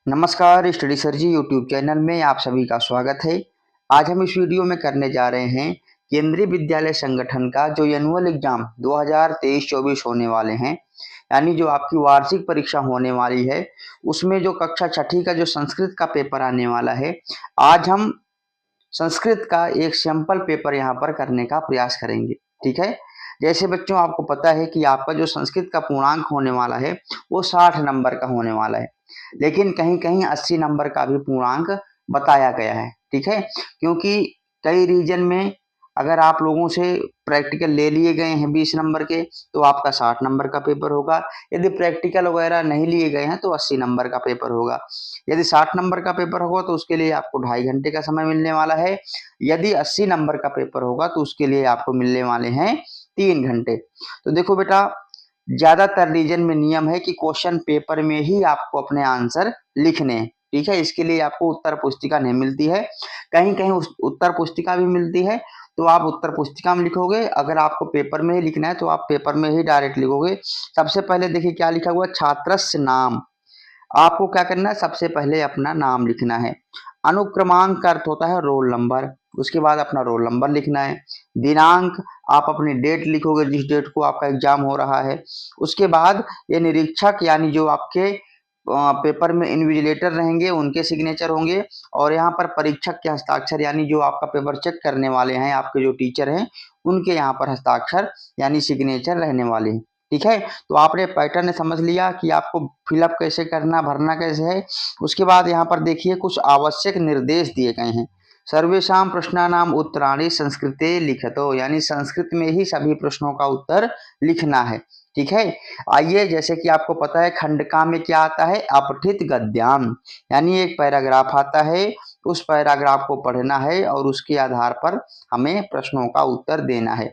नमस्कार, study sir जी YouTube channel में आप सभी का स्वागत है। आज हम इस वीडियो में करने जा रहे हैं केंद्रीय विद्यालय संगठन का जो एनुअल एग्जाम 2023-24 होने वाले हैं, यानी जो आपकी वार्षिक परीक्षा होने वाली है, उसमें जो कक्षा छठी का जो संस्कृत का पेपर आने वाला है, आज हम संस्कृत का एक सैंपल पेपर यहाँ पर करने का प्रयास करेंगे। ठीक है, जैसे बच्चों आपको पता है कि आपका जो संस्कृत का पूर्णांक होने वाला है वो 60 नंबर का होने वाला है, लेकिन कहीं कहीं 80 नंबर का भी पूर्णांक बताया गया है। ठीक है, क्योंकि कई रीजन में अगर आप लोगों से प्रैक्टिकल ले लिए गए हैं 20 नंबर के तो आपका 60 नंबर का पेपर होगा। यदि प्रैक्टिकल वगैरह नहीं लिए गए हैं तो 80 नंबर का पेपर होगा। यदि 60 नंबर का पेपर होगा तो उसके लिए आपको 2.5 घंटे का समय मिलने वाला है। यदि 80 नंबर का पेपर होगा तो उसके लिए आपको मिलने वाले हैं 3 घंटे। तो देखो बेटा, ज्यादातर रीजन में नियम है कि क्वेश्चन पेपर में ही आपको अपने आंसर लिखने हैं। ठीक है, इसके लिए आपको उत्तर पुस्तिका नहीं मिलती है, कहीं कहीं उत्तर पुस्तिका भी मिलती है तो आप उत्तर पुस्तिका में लिखोगे। अगर आपको पेपर में ही लिखना है तो आप पेपर में ही डायरेक्ट लिखोगे। सबसे पहले देखिए क्या लिखा हुआ, छात्रस्य नाम। आपको क्या करना है, सबसे पहले अपना नाम लिखना है। अनुक्रमांक का अर्थ होता है रोल नंबर, उसके बाद अपना रोल नंबर लिखना है। दिनांक, आप अपनी डेट लिखोगे जिस डेट को आपका एग्जाम हो रहा है। उसके बाद ये निरीक्षक यानी जो आपके पेपर में इन्विजिलेटर रहेंगे उनके सिग्नेचर होंगे, और यहाँ पर परीक्षक के हस्ताक्षर यानी जो आपका पेपर चेक करने वाले हैं, आपके जो टीचर हैं उनके यहाँ पर हस्ताक्षर यानी सिग्नेचर रहने वाले हैं। ठीक है, तो आपने पैटर्न समझ लिया कि आपको फिलअप कैसे करना, भरना कैसे है। उसके बाद यहाँ पर देखिए कुछ आवश्यक निर्देश दिए गए हैं। सर्वेषां प्रश्नानाम उत्तराणि संस्कृते लिखतो, यानी संस्कृत में ही सभी प्रश्नों का उत्तर लिखना है। ठीक है, आइए, जैसे कि आपको पता है खंडका में क्या आता है, अपठित गद्यांश, यानी एक पैराग्राफ आता है, उस पैराग्राफ को पढ़ना है और उसके आधार पर हमें प्रश्नों का उत्तर देना है।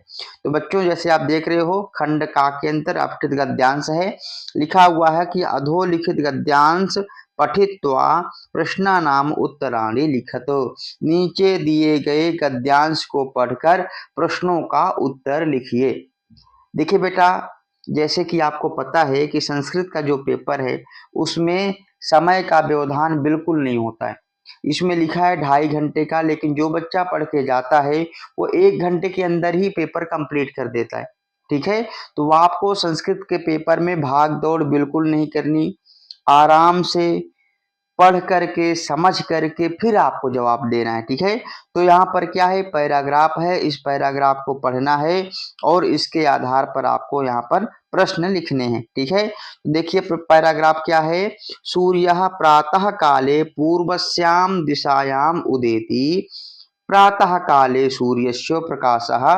तो बच्चों जैसे आप देख रहे हो खंड का के अंतर अपठित गद्यांश है, लिखा हुआ है कि अधोलिखित गद्यांश पठित्वा प्रश्नानाम उत्तराणि लिखतो, नीचे दिए गए गद्यांश को पढ़कर प्रश्नों का उत्तर लिखिए। देखिए बेटा, जैसे कि आपको पता है कि संस्कृत का जो पेपर है उसमें समय का व्यवधान बिल्कुल नहीं होता है। इसमें लिखा है 2.5 घंटे का, लेकिन जो बच्चा पढ़ के जाता है वो 1 घंटे के अंदर ही पेपर कंप्लीट कर देता है। ठीक है, तो वो आपको संस्कृत के पेपर में भाग दौड़ बिल्कुल नहीं करनी, आराम से पढ़ करके समझ करके फिर आपको जवाब देना है। ठीक है, तो यहाँ पर क्या है, पैराग्राफ है, इस पैराग्राफ को पढ़ना है और इसके आधार पर आपको यहाँ पर प्रश्न लिखने हैं। ठीक है, देखिए पैराग्राफ क्या है, सूर्यः प्रातः काले पूर्वस्याम दिशायाम उदेति, प्रातः काले सूर्यस्य प्रकाशः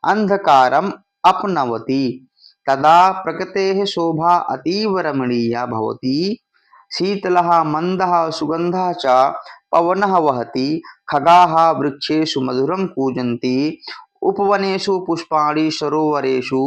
अंधकारम अपनवति, तदा प्रकृतेः शोभा अतीव रमणीया भवति, शीतलः मंदः सुगंधः च पवनः वहति, खगाः वृक्षेषु मधुरं कूजन्ति, उपवनेषु पुष्पाणि सरोवरेषु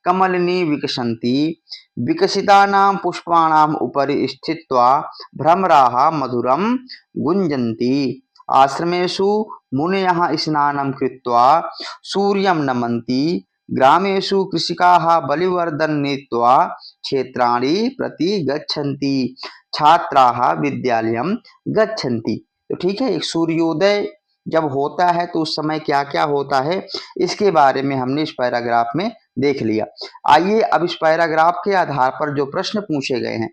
कमलिनी विकसन्ति, विकसितानां पुष्पाणाम् उपरि स्थित्वा भ्रमराः मधुरं गुञ्जन्ति, आश्रमेषु मुनयः स्नानं कृत्वा सूर्यं नमन्ति, ग्रामेषु कृषिकाः बलिवर्धनं नीत्वा क्षेत्राणि प्रति गच्छन्ति, छात्राः विद्यालयं गच्छन्ति। तो ठीक है, एक सूर्योदय जब होता है तो उस समय क्या क्या होता है इसके बारे में हमने इस पैराग्राफ में देख लिया। आइए अब इस पैराग्राफ के आधार पर जो प्रश्न पूछे गए हैं,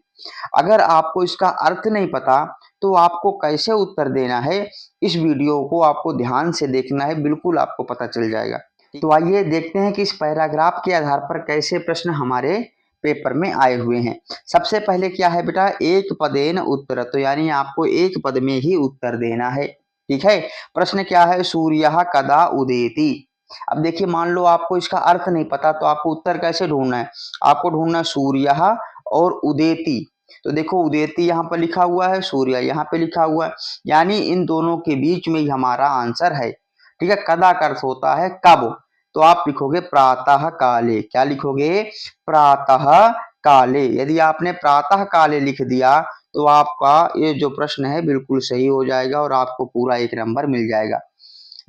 अगर आपको इसका अर्थ नहीं पता तो आपको कैसे उत्तर देना है, इस वीडियो को आपको ध्यान से देखना है, बिल्कुल आपको पता चल जाएगा। तो आइए देखते हैं कि इस पैराग्राफ के आधार पर कैसे प्रश्न हमारे पेपर में आए हुए हैं। सबसे पहले क्या है बेटा, एक पदेन उत्तर, तो यानी आपको एक पद में ही उत्तर देना है। ठीक है, प्रश्न क्या है, सूर्यः कदा उदेति। अब देखिए मान लो आपको इसका अर्थ नहीं पता तो आपको उत्तर कैसे ढूंढना है, आपको ढूंढना सूर्यः और उदेति। तो देखो उदेति यहाँ पर लिखा हुआ है, सूर्य यहाँ पे लिखा हुआ है, यानी इन दोनों के बीच में ही हमारा आंसर है। ठीक है, कदा का अर्थ होता है कब, तो आप लिखोगे प्रातः काले। क्या लिखोगे, प्रातः काले। यदि आपने प्रातः काले लिख दिया तो आपका ये जो प्रश्न है बिल्कुल सही हो जाएगा और आपको पूरा 1 नंबर मिल जाएगा।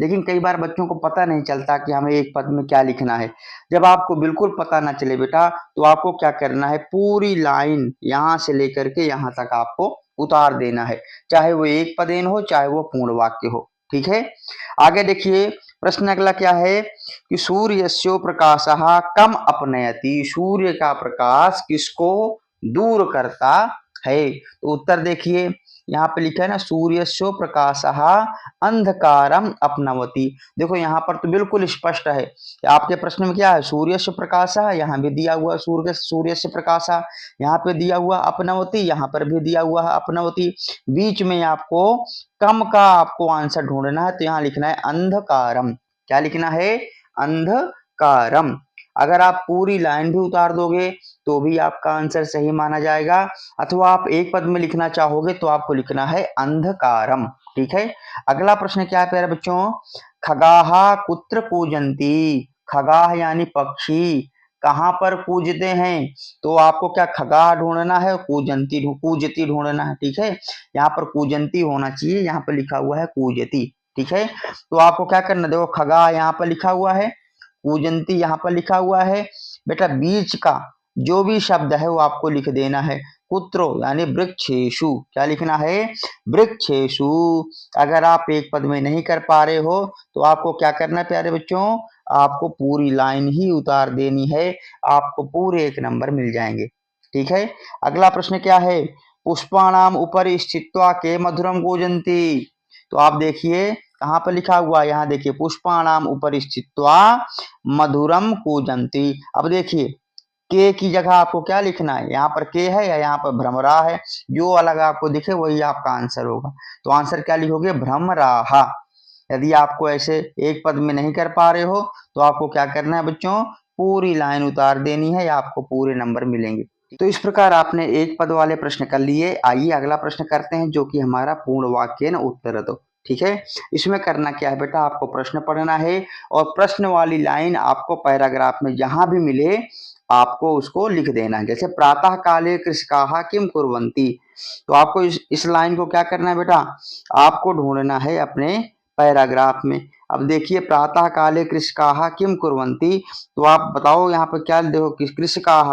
लेकिन कई बार बच्चों को पता नहीं चलता कि हमें एक पद में क्या लिखना है। जब आपको बिल्कुल पता ना चले बेटा, तो आपको क्या करना है, पूरी लाइन यहाँ से लेकर के यहाँ तक आपको उतार देना है, चाहे वो एक पदेन हो चाहे वो पूर्ण वाक्य हो। ठीक है, आगे देखिए प्रश्न अगला क्या है कि सूर्यस्यो प्रकाशः कम अपनयति, सूर्य का प्रकाश किसको दूर करता है। तो उत्तर देखिए यहाँ पे लिखा है ना, सूर्यस्यो प्रकाशः अंधकारम अपनवति। देखो यहाँ पर तो बिल्कुल स्पष्ट है, आपके प्रश्न में क्या है, सूर्यस्य प्रकाशः, यहाँ भी दिया हुआ सूर्यस्य प्रकाशः, यहाँ पे दिया हुआ अपनवति, यहाँ पर भी दिया हुआ है अपनवति। बीच में आपको कम का आपको आंसर ढूंढना है, तो यहाँ लिखना है अंधकारम। क्या लिखना है, अंधकारम। अगर आप पूरी लाइन भी उतार दोगे तो भी आपका आंसर सही माना जाएगा, अथवा आप एक पद में लिखना चाहोगे तो आपको लिखना है अंधकारम। ठीक है, अगला प्रश्न क्या है प्यारे बच्चों, खगाह कुत्र पूजन्ति, खगाह यानी पक्षी कहाँ पर पूजते हैं। तो आपको क्या खगाह ढूंढना है, पूजती ढूंढना है। ठीक है, यहाँ पर पूजंती होना चाहिए, यहाँ पर लिखा हुआ है पूजती। ठीक है, तो आपको क्या करना, देखो खगाह यहाँ पर लिखा हुआ है, पूजंती यहाँ पर लिखा हुआ है, बेटा बीच का जो भी शब्द है वो आपको लिख देना है, कुत्रो यानी वृक्षेषु। क्या लिखना है, वृक्षेषु। अगर आप एक पद में नहीं कर पा रहे हो तो आपको क्या करना है प्यारे बच्चों, आपको पूरी लाइन ही उतार देनी है, आपको पूरे 1 नंबर मिल जाएंगे। ठीक है, अगला प्रश्न क्या है, पुष्पाणाम ऊपर स्थित्वा के मधुरम कूजन्ति। तो आप देखिए कहाँ पर लिखा हुआ है, यहाँ देखिए पुष्पाणाम ऊपर स्थित्वा मधुरम कूजन्ति। अब देखिए के की जगह आपको क्या लिखना है, यहाँ पर के है या यहाँ पर भ्रमरा है, जो अलग आपको दिखे वही आपका आंसर होगा। तो आंसर क्या लिखोगे, भ्रमराहा। यदि आपको ऐसे एक पद में नहीं कर पा रहे हो तो आपको क्या करना है बच्चों, पूरी लाइन उतार देनी है, या आपको पूरे नंबर मिलेंगे। तो इस प्रकार आपने एक पद वाले प्रश्न कर लिए। आइए अगला प्रश्न करते हैं, जो कि हमारा पूर्ण वाक्य न उत्तर दो। ठीक है, इसमें करना क्या है बेटा, आपको प्रश्न पढ़ना है और प्रश्न वाली लाइन आपको पैराग्राफ में जहां भी मिले आपको उसको लिख देना है। जैसे प्रातः काले कृषकाः किम कुर्वन्ति, तो आपको इस लाइन को क्या करना है बेटा, आपको ढूंढना है अपने पैराग्राफ में। अब देखिए प्रातः काले कृषकाः किम कुर्वन्ति, तो आप बताओ यहाँ पर क्या देखो, कृषकाः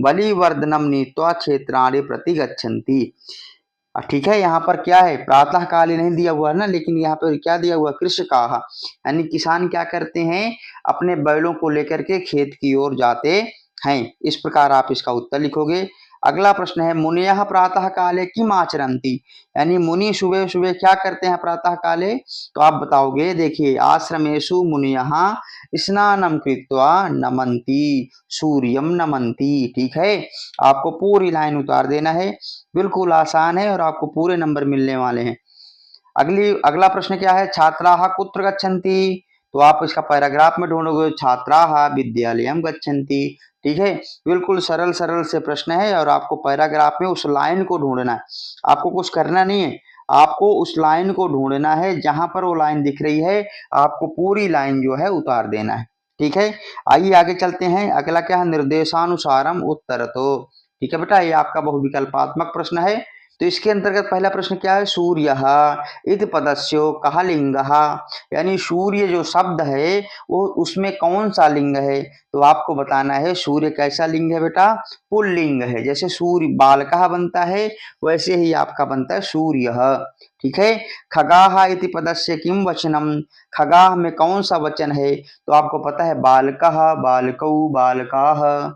बलिवर्धनम नीत्वा क्षेत्राणि प्रति गच्छन्ति। ठीक है, यहाँ पर क्या है, प्रातः काले नहीं दिया हुआ है ना, लेकिन यहाँ पर क्या दिया हुआ, कृषकाः यानी किसान क्या करते हैं, अपने बैलों को लेकर के खेत की ओर जाते हैं। इस प्रकार आप इसका उत्तर लिखोगे। अगला प्रश्न है, मुनियः प्रातः काले किम आचरन्ति, यानी मुनि सुबह सुबह क्या करते हैं प्रातः काले। तो आप बताओगे, देखिए आश्रमेषु मुनियः स्नानं कृत्वा नमन्ति सूर्यम नमन्ति। ठीक है, आपको पूरी लाइन उतार देना है, बिल्कुल आसान है और आपको पूरे नंबर मिलने वाले हैं। अगला प्रश्न क्या है, छात्राः कुत्र गच्छन्ति, तो आप इसका पैराग्राफ में ढूंढोगे, छात्राः विद्यालयम गच्छन्ति। ठीक है, बिल्कुल सरल सरल से प्रश्न है और आपको पैराग्राफ में उस लाइन को ढूंढना है, आपको कुछ करना नहीं है, आपको उस लाइन को ढूंढना है, जहां पर वो लाइन दिख रही है आपको पूरी लाइन जो है उतार देना है। ठीक है, आइए आगे चलते हैं। अगला क्या है, निर्देशानुसारम उत्तरतो। ठीक है बेटा, ये आपका बहुविकल्पात्मक प्रश्न है। तो इसके अंतर्गत पहला प्रश्न क्या है, सूर्य इति पदस्यो कह लिंग, यानी सूर्य जो शब्द है वो उसमें कौन सा लिंग है। तो आपको बताना है सूर्य कैसा लिंग है बेटा, पुल्लिंग है। जैसे सूर्य बालकः बनता है वैसे ही आपका बनता है सूर्य। ठीक है, खगाह इति पदस्य किम वचनम, खगाह में कौन सा वचन है। तो आपको पता है बालकः बालकौ बालकाः,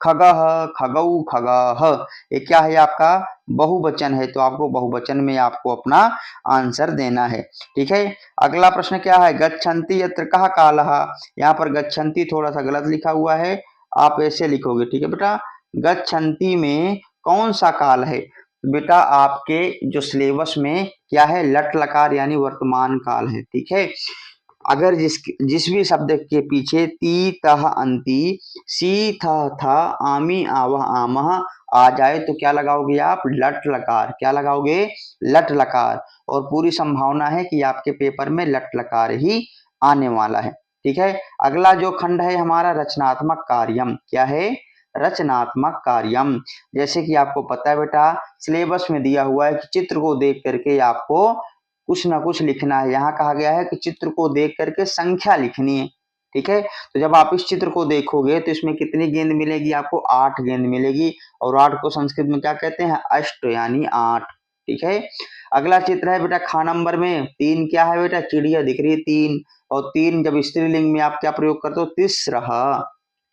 खगः खगौ खगाः, ये क्या है आपका बहुवचन है, तो आपको बहुवचन में आपको अपना आंसर देना है। ठीक है, अगला प्रश्न क्या है, गच्छन्ति यत्र कः कालः, यहाँ पर गच्छन्ति थोड़ा सा गलत लिखा हुआ है, आप ऐसे लिखोगे। ठीक है बेटा, गच्छन्ति में कौन सा काल है, बेटा आपके जो सिलेबस में क्या है, लट लकार यानी वर्तमान काल है। ठीक है, अगर जिस भी शब्द के पीछे ती तह अंति सी था आमी आवह आमह आ जाए तो क्या लगाओगे आप, लट लकार। क्या लगाओगे, लट लकार। और पूरी संभावना है कि आपके पेपर में लट लकार ही आने वाला है। ठीक है, अगला जो खंड है हमारा रचनात्मक कार्यम, क्या है, रचनात्मक कार्यम। जैसे कि आपको पता है बेटा सिलेबस में दिया हुआ है कि चित्र को देख करके आपको कुछ ना कुछ लिखना है। यहाँ कहा गया है कि चित्र को देख करके संख्या लिखनी है। ठीक है, तो जब आप इस चित्र को देखोगे तो इसमें कितनी गेंद मिलेगी आपको? 8 गेंद मिलेगी। और 8 को संस्कृत में क्या कहते हैं? अष्ट यानी 8। ठीक है, अगला चित्र है बेटा खा नंबर में 3। क्या है बेटा? चिड़िया दिख रही है 3। और 3 जब स्त्रीलिंग में आप क्या प्रयोग करते हो? तिस्रः।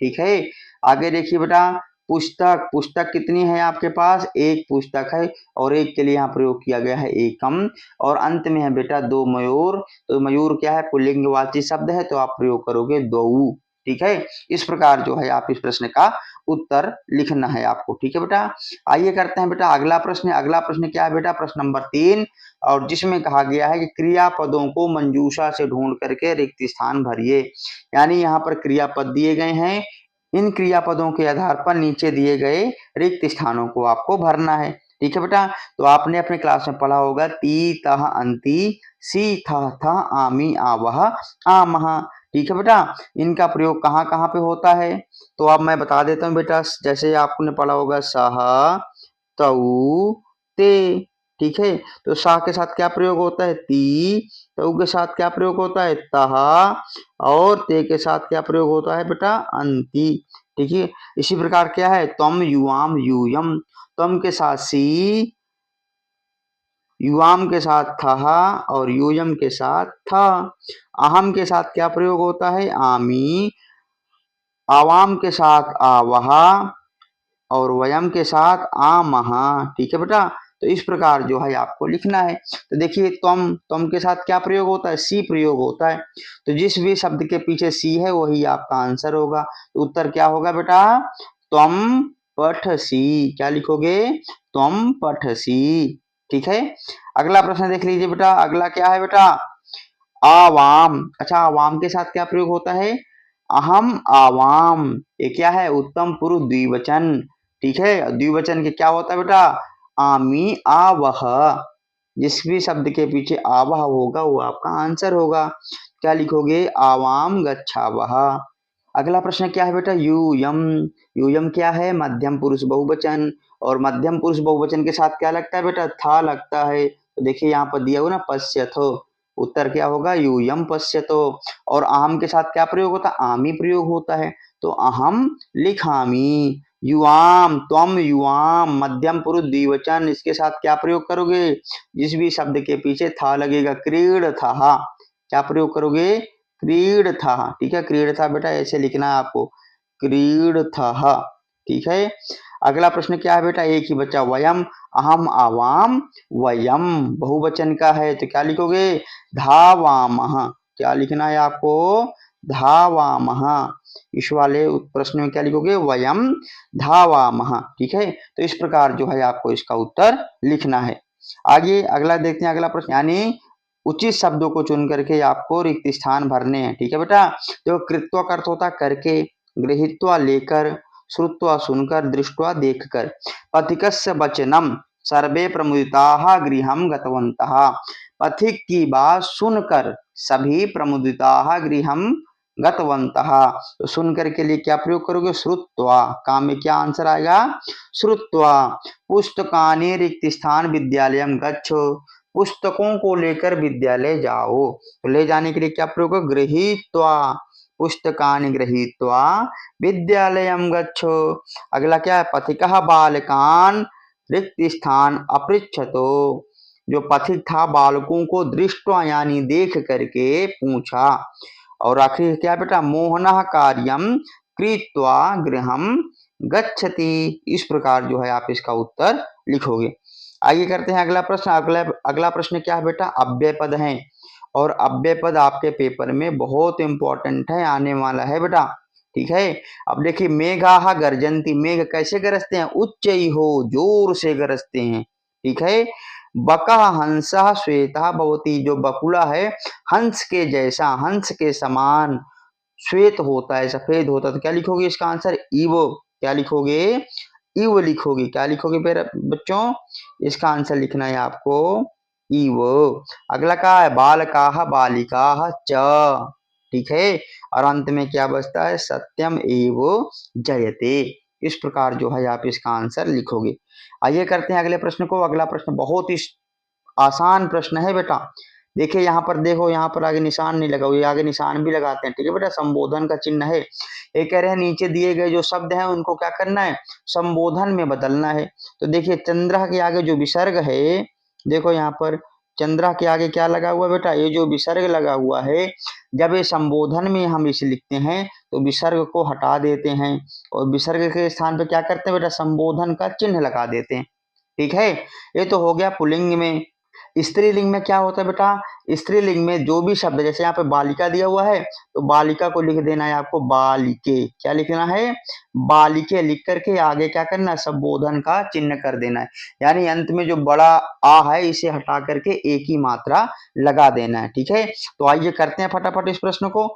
ठीक है, आगे देखिए बेटा पुस्तक। पुस्तक कितनी है आपके पास? एक पुस्तक है। और एक के लिए यहाँ प्रयोग किया गया है एकम। और अंत में है बेटा 2 मयूर। तो मयूर क्या है? पुल्लिंगवाची शब्द है, तो आप प्रयोग करोगे द्वौ। ठीक है, इस प्रकार जो है आप इस प्रश्न का उत्तर लिखना है आपको। ठीक है बेटा, आइए करते हैं बेटा अगला प्रश्न। अगला प्रश्न क्या है बेटा? प्रश्न नंबर 3, और जिसमें कहा गया है कि क्रियापदों को मंजूषा से ढूंढ करके रिक्त स्थान भरिए। यानी यहाँ पर क्रियापद दिए गए हैं, इन क्रियापदों के आधार पर नीचे दिए गए रिक्त स्थानों को आपको भरना है। ठीक है बेटा, तो आपने अपने क्लास में पढ़ा होगा ती तह अंति, सी था आमी आवह आमह। ठीक है बेटा, इनका प्रयोग कहाँ कहाँ पे होता है? तो अब मैं बता देता हूँ बेटा, जैसे आपने पढ़ा होगा सह, तऊ, ते। ठीक है, तो सा के साथ क्या प्रयोग होता है? ती। तऊ के साथ क्या प्रयोग होता है? तहा। और ते के साथ क्या प्रयोग होता है बेटा? अंति। ठीक है, इसी प्रकार क्या है? तम युवाम यूयम। तम के साथ सी, युवाम के साथ था, और यूयम के साथ था। अहम के साथ क्या प्रयोग होता है? आमी। आवाम के साथ आवहा, और वयम के साथ आमहा। ठीक है बेटा, तो इस प्रकार जो है आपको लिखना है। तो देखिए तम के साथ क्या प्रयोग होता है? सी प्रयोग होता है। तो जिस भी शब्द के पीछे सी है वही आपका आंसर होगा। तो उत्तर क्या होगा बेटा? तम पठसी। क्या लिखोगे? तम पठसी। ठीक है, अगला प्रश्न देख लीजिए बेटा। अगला क्या है बेटा? आवाम। अच्छा, आवाम के साथ क्या प्रयोग होता है? अहम आवाम। ये क्या है? उत्तम पुरुष द्विवचन। ठीक है, द्विवचन के क्या होता है बेटा? आमी आवह। जिस भी शब्द के पीछे आवह होगा वो आपका आंसर होगा। क्या लिखोगे? आवाम गच्छावह। अगला प्रश्न क्या है बेटा? यूयम। यूयम क्या है? मध्यम पुरुष बहुवचन। और मध्यम पुरुष बहुवचन के साथ क्या लगता है बेटा? था लगता है। तो देखिए यहाँ पर दिया हुआ ना पश्यथो। उत्तर क्या होगा? यूयम पश्यतो। और अहम के साथ क्या प्रयोग होता है? आमी प्रयोग होता है। तो अहम लिखामी। युवाम, त्वम युवाम, मध्यम पुरुष द्विवचन, इसके साथ क्या प्रयोग करोगे? जिस भी शब्द के पीछे था लगेगा। क्रीड था। क्या प्रयोग करोगे? क्रीड था। ठीक है, क्रीड था बेटा ऐसे लिखना है आपको, क्रीड था। ठीक है, अगला प्रश्न क्या है बेटा? एक ही बच्चा वयम। अहम आवाम वयम बहुवचन का है, तो क्या लिखोगे? धावामह। क्या लिखना है आपको? धावामह। इस वाले प्रश्न में क्या लिखोगे? वयम धावामह। ठीक है, तो इस प्रकार जो है आपको इसका उत्तर लिखना है। आगे अगला देखते हैं। अगला प्रश्न, यानी उचित शब्दों को चुन करके आपको रिक्त स्थान भरने हैं। ठीक है बेटा, जो कृत्वा का अर्थ होता है करके, गृहीत्वा लेकर, श्रुत्वा सुनकर, दृष्ट्वा देखकर। पथिकस्य वचनम सर्वे प्रमुदिताः गृहं गतवन्तः। पथिक की बात सुनकर सभी प्रमुदिताः गृहं गतवन्तः। तो सुनकर के लिए क्या प्रयोग करोगे? श्रुत्वा। काम में क्या आंसर आएगा? श्रुत्वा। पुस्तकानि रिक्त स्थान विद्यालयम गच्छो। पुस्तकों को लेकर विद्यालय जाओ। तो ले जाने के लिए क्या प्रयोग है? गृहीत्वा। पुस्तकानि गृहीत्वा विद्यालयम गच्छो। अगला क्या है? पथिकः बालकान रिक्त स्थान अपृच्छतो। जो पथिक था बालकों को दृष्टवा यानी देख करके पूछा। और आखिर क्या बेटा? मोहनः कार्यम कृत्वा गृहं गच्छति। इस प्रकार जो है आप इसका उत्तर लिखोगे। आगे करते हैं अगला प्रश्न। अगला प्रश्न क्या है बेटा? अव्यय पद है, और अव्यय पद आपके पेपर में बहुत इंपॉर्टेंट है, आने वाला है बेटा। ठीक है, अब देखिए मेघाः गर्जन्ति। मेघ कैसे गरजते हैं? उच्च ही हो, जोर से गरजते हैं। ठीक है, बकः हंसः श्वेतः भवति। जो बकुला है हंस के जैसा, हंस के समान श्वेत होता है, सफेद होता है। तो क्या लिखोगे इसका आंसर? इव। क्या लिखोगे? इव लिखोगे। क्या लिखोगे मेरे बच्चों? इसका आंसर लिखना है आपको इव। अगला क्या है? बालकाः बालिकाः च। ठीक है, और अंत में क्या बचता है? सत्यम एव जयते। इस प्रकार जो है आप इसका आंसर लिखोगे। आइए करते हैं अगले प्रश्न को। अगला प्रश्न बहुत ही आसान प्रश्न है बेटा। देखिए यहाँ पर, देखो यहाँ पर आगे निशान नहीं लगा हुआ, ये आगे निशान भी लगाते हैं, ठीक है बेटा। संबोधन का चिन्ह है। ये कह रहे हैं नीचे दिए गए जो शब्द हैं उनको क्या करना है, संबोधन में बदलना है। तो देखिए चंद्रा के आगे जो विसर्ग है, देखो यहाँ पर चंद्रा के आगे क्या लगा हुआ बेटा, ये जो विसर्ग लगा हुआ है, जब ये संबोधन में हम इसे लिखते हैं तो विसर्ग को हटा देते हैं और विसर्ग के स्थान पे क्या करते हैं बेटा, संबोधन का चिन्ह लगा देते हैं, ठीक है। ये तो हो गया पुल्लिंग में। स्त्रीलिंग में क्या होता है बेटा, स्त्रीलिंग में जो भी शब्द, जैसे यहाँ पे बालिका दिया हुआ है तो बालिका को लिख देना है आपको बालिके, क्या लिखना है, बालिके लिख करके आगे क्या करना है, संबोधन का चिन्ह कर देना है। यानी अंत में जो बड़ा आ है इसे हटा करके एक ही मात्रा लगा देना है, ठीक है। तो आइए करते हैं फटाफट इस प्रश्न को।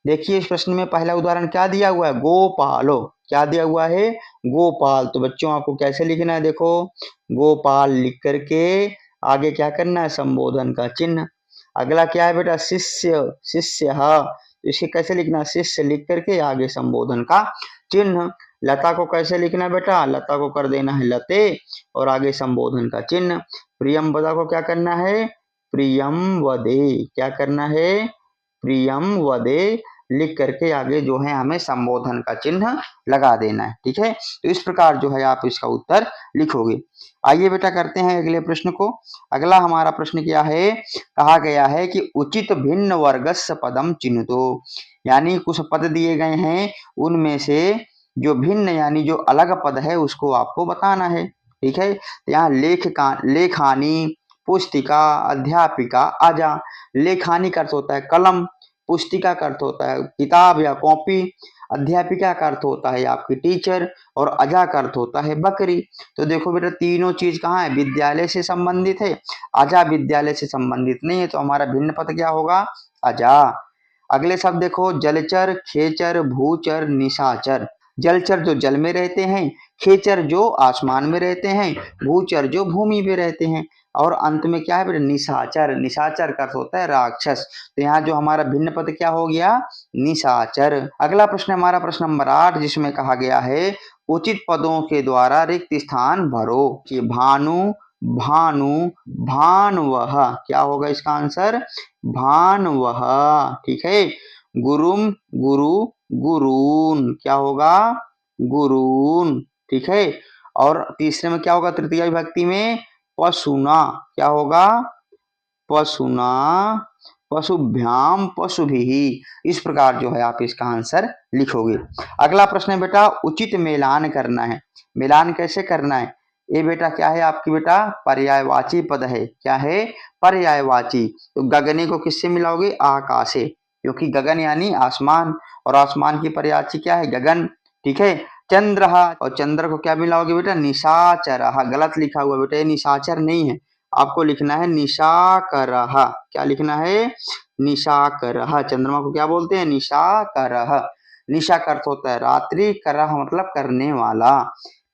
देखिए इस प्रश्न में पहला उदाहरण क्या दिया हुआ है, गोपालो, क्या दिया हुआ है, गोपाल। तो बच्चों आपको कैसे लिखना है, देखो गोपाल लिख करके आगे क्या करना है, संबोधन का चिन्ह। अगला क्या है बेटा, शिष्य, शिष्य, तो इसे कैसे लिखना है, शिष्य लिख करके आगे संबोधन का चिन्ह। लता को कैसे लिखना है बेटा, लता को कर देना है लते और आगे संबोधन का चिन्ह। प्रियंवदा को क्या करना है, प्रियम वदे, क्या करना है, प्रियम वदे लिख करके आगे जो है हमें संबोधन का चिन्ह लगा देना है, ठीक है। तो इस प्रकार जो है आप इसका उत्तर लिखोगे। आइए बेटा करते हैं अगले प्रश्न को। अगला हमारा प्रश्न क्या है, कहा गया है कि उचित भिन्न वर्गस्य पदम चिन्हितो, यानी कुछ पद दिए गए हैं उनमें से जो भिन्न यानी जो अलग पद है उसको आपको बताना है, ठीक है। तो यहाँ लेखानी, पुस्तिका, अध्यापिका, आजा। लेखानी का अर्थ होता है कलम, पुस्तिका का अर्थ होता है किताब या कॉपी, अध्यापिका का अर्थ होता है आपकी टीचर और अजा का अर्थ होता है बकरी। तो देखो बेटा तीनों चीज कहाँ है, विद्यालय से संबंधित है, अजा विद्यालय से संबंधित नहीं है, तो हमारा भिन्न पद क्या होगा, अजा। अगले शब्द देखो, जलचर, खेचर, भूचर, निशाचर। जलचर जो जल में रहते हैं, खेचर जो आसमान में रहते हैं, भूचर जो भूमि पे रहते हैं, और अंत में क्या है बेटा, निशाचर। निशाचर का अर्थ होता है राक्षस। तो यहाँ जो हमारा भिन्न पद क्या हो गया, निशाचर। अगला प्रश्न हमारा प्रश्न नंबर 8, जिसमें कहा गया है उचित पदों के द्वारा रिक्त स्थान भरो। कि भानु, भानु, भानवह, क्या होगा इसका आंसर, भानवह, ठीक है। गुरुम, गुरु, गुरून, क्या होगा, गुरून, ठीक है। और तीसरे में क्या होगा, तृतीय विभक्ति में पशुना, क्या होगा, पशुना, पशुभ्याम, पशुभिः। इस प्रकार जो है आप इसका आंसर लिखोगे। अगला प्रश्न है बेटा, उचित मिलान करना है। मिलान कैसे करना है, ये बेटा क्या है आपकी बेटा, पर्यायवाची पद है, क्या है, पर्यायवाची। तो गगने को किससे मिलाओगे, आकाशे, क्योंकि गगन यानी आसमान और आसमान की पर्यायवाची क्या है, गगन, ठीक है। चंद्र, और चंद्र को क्या मिलाओगे बेटा, निशाचर। गलत लिखा हुआ बेटा, ये निशाचर नहीं है, आपको लिखना है निशाकरः। क्या लिखना है, निशाकरः। चंद्रमा को क्या बोलते हैं, निशाकरः। निशा का अर्थ होता है रात्रि, करह मतलब करने वाला,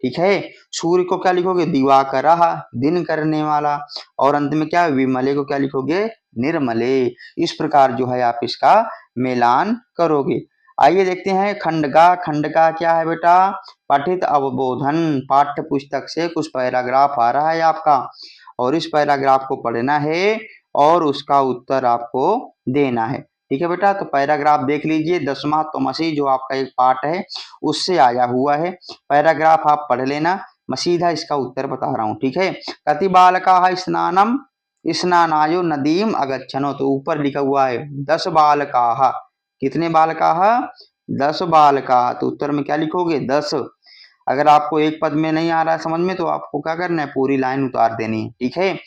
ठीक है। सूर्य को क्या लिखोगे, दिवाकरः, दिन करने वाला। और अंत में क्या, विमले को क्या लिखोगे, निर्मले। इस प्रकार जो है आप इसका मिलान करोगे। आइए देखते हैं खंडका। खंडका क्या है बेटा, पठित अवबोधन। पाठ्य पुस्तक से कुछ पैराग्राफ आ रहा है आपका और इस पैराग्राफ को पढ़ना है और उसका उत्तर आपको देना है, ठीक है बेटा। तो पैराग्राफ देख लीजिए, 10वां तमसी जो आपका एक पाठ है उससे आया हुआ है। पैराग्राफ आप पढ़ लेना, मैं सीधा इसका उत्तर बता रहा हूँ, ठीक है। कति बालकाः स्नानम स्नानायो नदीम अगच्छनो, तो ऊपर लिखा हुआ है 10 बालकाः। कितने बालकाः, 10 बालकाः। तो उत्तर में क्या लिखोगे, 10। अगर आपको एक पद में नहीं आ रहा है समझ में तो आपको क्या करना है, पूरी लाइन उतार देनी है, ठीक है।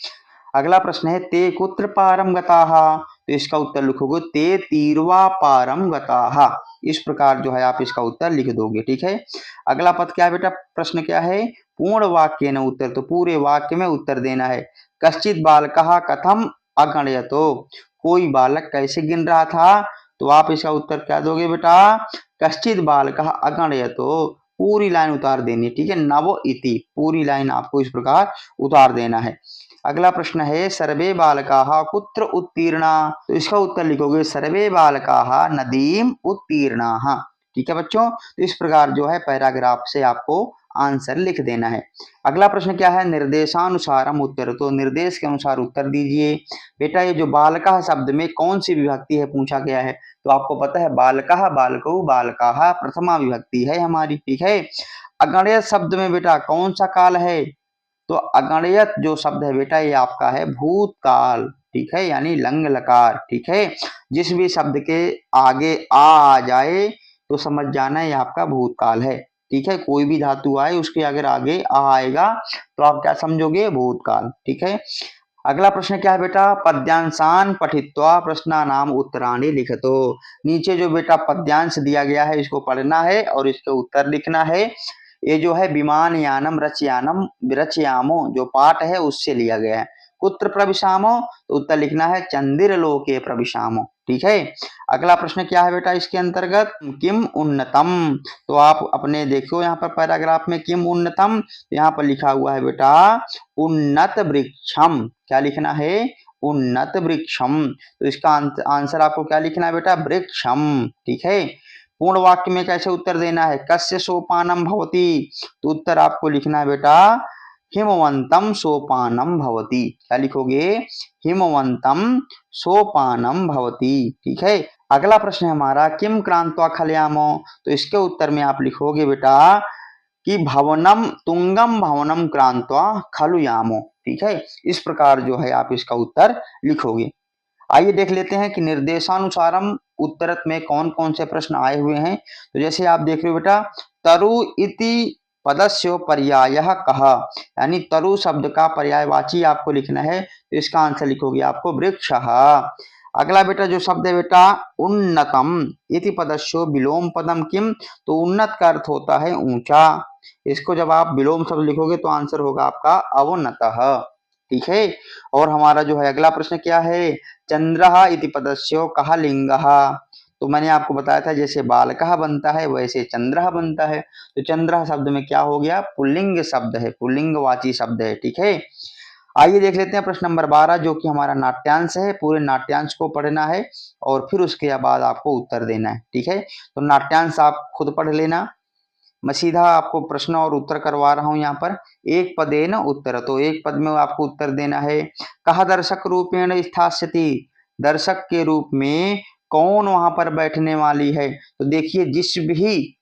अगला प्रश्न है, ते कुत्र पारम गताः। तो इसका उत्तर लिखोगे ते तीर्वा पारम गताः। इस प्रकार जो है आप इसका उत्तर लिख दोगे, ठीक है। अगला पद क्या है बेटा, प्रश्न क्या है, पूर्ण वाक्य न उत्तर, तो पूरे वाक्य में उत्तर देना है। कश्चित बालकः कथम अगणयतो, कोई बालक कैसे गिन रहा था, तो आप इसका उत्तर क्या दोगे बेटा, कश्चित बालकः अगणयतो, पूरी लाइन उतार देनी, ठीक है। नव इति, पूरी लाइन आपको इस प्रकार उतार देना है। अगला प्रश्न है, सर्वे बालकाः कुत्र उत्तीर्णा, तो इसका उत्तर लिखोगे सर्वे बालकाः नदीम उत्तीर्णाः, ठीक है बच्चों। तो इस प्रकार जो है पैराग्राफ से आपको आंसर लिख देना है। अगला प्रश्न क्या है, निर्देशानुसारम उत्तर, तो निर्देश के अनुसार उत्तर दीजिए। बेटा ये जो बालकः शब्द में कौन सी विभक्ति है पूछा गया है, तो आपको पता है बालकः, बालकौ, बालकाः प्रथमा विभक्ति है हमारी, ठीक है। अगणयत शब्द में बेटा कौन सा काल है, तो अगणयत जो शब्द है बेटा ये आपका है भूतकाल, ठीक है, यानी लंग लकार, ठीक है। जिस भी शब्द के आगे आ जाए तो समझ जाना ये आपका भूतकाल है, ठीक है। कोई भी धातु आए उसके अगर आगे आ आएगा तो आप क्या समझोगे, भूतकाल, ठीक है। अगला प्रश्न क्या है बेटा, पद्यांशान पठित्वा प्रश्नानाम उत्तराणि लिखतो। नीचे जो बेटा पद्यांश दिया गया है इसको पढ़ना है और इसके उत्तर लिखना है। ये जो है विमान यानम रचयानम रचयामो जो पाठ है उससे लिया गया है। कुत्र प्रविशामो, तो उत्तर लिखना है चंदिर लोके प्रविशामो, ठीक है। अगला प्रश्न क्या है बेटा इसके अंतर्गत, किम उन्नतम, तो आप अपने देखो यहाँ पर पैराग्राफ में किम उन्नतम, तो यहाँ पर लिखा हुआ है बेटा उन्नत वृक्षम, क्या लिखना है, उन्नत वृक्षम, तो इसका आंसर आपको क्या लिखना है बेटा, वृक्षम, ठीक है। पूर्ण वाक्य में कैसे उत्तर देना है, कस्य सोपानम भवति, तो उत्तर आपको लिखना है बेटा हिमवंतम सोपानम भवति, क्या लिखोगे, हिमवंतम सोपानम भवति, ठीक है। अगला प्रश्न है हमारा किम क्रांत्वा खलयामो, तो इसके उत्तर में आप लिखोगे बेटा कि भवनम तुंगम भवनम क्रांत्वा खलु यामो, ठीक है। इस प्रकार जो है आप इसका उत्तर लिखोगे। आइए देख लेते हैं कि निर्देशानुसारम उत्तरत में कौन कौन से प्रश्न आए हुए हैं। तो जैसे आप देख रहे हो बेटा, तरु इति पदस्य पर्यायः कः, यानी तरु शब्द का पर्यायवाची आपको लिखना है, तो इसका आंसर लिखोगे आपको वृक्षः। अगला बेटा जो शब्द है बेटा उन्नतम इति पदस्य विलोम पदम किम, तो उन्नत का अर्थ होता है ऊंचा, इसको जब आप विलोम शब्द लिखोगे तो आंसर होगा आपका अवोन्नतः, ठीक है। और हमारा जो है अगला प्रश्न क्या है, चंद्रः इति पदस्य कः लिंगः, तो मैंने आपको बताया था जैसे बालकः बनता है वैसे चंद्रः बनता है, तो चंद्रः शब्द में क्या हो गया, पुल्लिंग शब्द है, पुल्लिंगवाची शब्द है, ठीक है। आइए देख लेते हैं प्रश्न नंबर 12 जो कि हमारा नाट्यांश है। पूरे नाट्यांश को पढ़ना है और फिर उसके बाद आपको उत्तर देना है, ठीक है। तो नाट्यांश आप खुद पढ़ लेना, मैं सीधा आपको प्रश्न और उत्तर करवा रहा हूं यहाँ पर। एक पदेन उत्तर, तो एक पद में आपको उत्तर देना है। कहा दर्शक रूपेण स्थास्यति, दर्शक के रूप में कौन वहां पर बैठने वाली है, तो देखिए जिस भी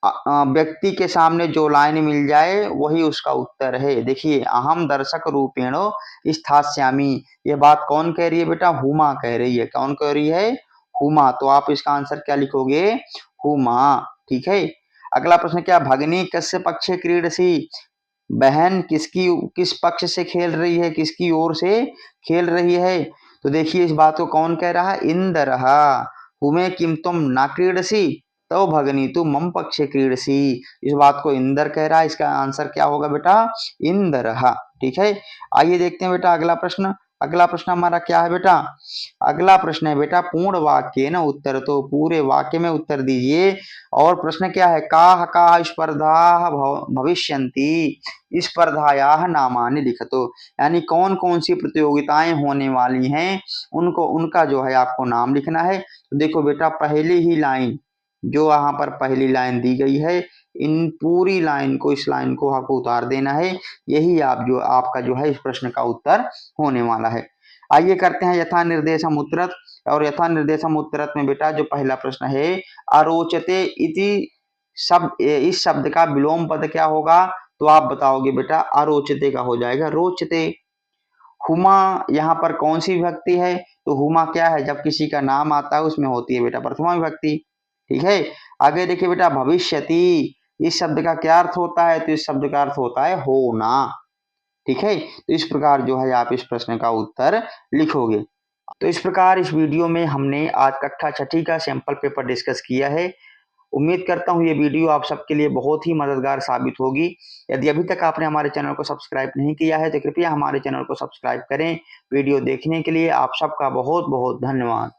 व्यक्ति के सामने जो लाइन मिल जाए वही उसका उत्तर है। देखिए अहम दर्शक रूपेण स्थास्यामि, ये बात कौन कह रही है बेटा, हुमा कह रही है, कौन कह रही है, हुमा, तो आप इसका आंसर क्या लिखोगे, हुमा, ठीक है। अगला प्रश्न क्या, भगनी कस्य पक्षे क्रीडसी, बहन किस पक्ष से खेल रही है, किसकी ओर से खेल रही है, तो देखिए इस बात को कौन कह रहा है, इंद्रः, हुमे किम तुम ना क्रीडसी, तो भगनी तू मम पक्षे क्रीडसी, इस बात को इंद्र कह रहा है, इसका आंसर क्या होगा बेटा, इंद्रः, ठीक है। आइए देखते हैं बेटा अगला प्रश्न। अगला प्रश्न हमारा क्या है बेटा, अगला प्रश्न है बेटा पूर्ण वाक्य न उत्तर, तो पूरे वाक्य में उत्तर दीजिए। और प्रश्न क्या है, काह काह स्पर्धा भविष्यन्ति, स्पर्धायाः नामानि लिखतो, यानी कौन कौन सी प्रतियोगिताएं होने वाली हैं उनको उनका जो है आपको नाम लिखना है। तो देखो बेटा पहली ही लाइन जो यहाँ पर पहली लाइन दी गई है, इन पूरी लाइन को, इस लाइन को आपको उतार देना है, यही आपका जो है इस प्रश्न का उत्तर होने वाला है। आइए करते हैं यथा निर्देशम उत्तरत, और यथा निर्देशम उत्तरत में बेटा जो पहला प्रश्न है, अरोचते इति शब्द, इस शब्द का विलोम पद क्या होगा, तो आप बताओगे बेटा अरोचते का हो जाएगा रोचते। हुमा यहाँ पर कौन सी विभक्ति है, तो हुमा क्या है, जब किसी का नाम आता है उसमें होती है बेटा प्रथमा विभक्ति, ठीक है। आगे देखिए बेटा भविष्यति, इस शब्द का क्या अर्थ होता है, तो इस शब्द का अर्थ होता है होना, ठीक है। तो इस प्रकार जो है आप इस प्रश्न का उत्तर लिखोगे। तो इस प्रकार इस वीडियो में हमने आज कक्षा छठी का सैंपल पेपर डिस्कस किया है। उम्मीद करता हूँ ये वीडियो आप सबके लिए बहुत ही मददगार साबित होगी। यदि अभी तक आपने हमारे चैनल को सब्सक्राइब नहीं किया है तो कृपया हमारे चैनल को सब्सक्राइब करें। वीडियो देखने के लिए आप सबका बहुत बहुत धन्यवाद।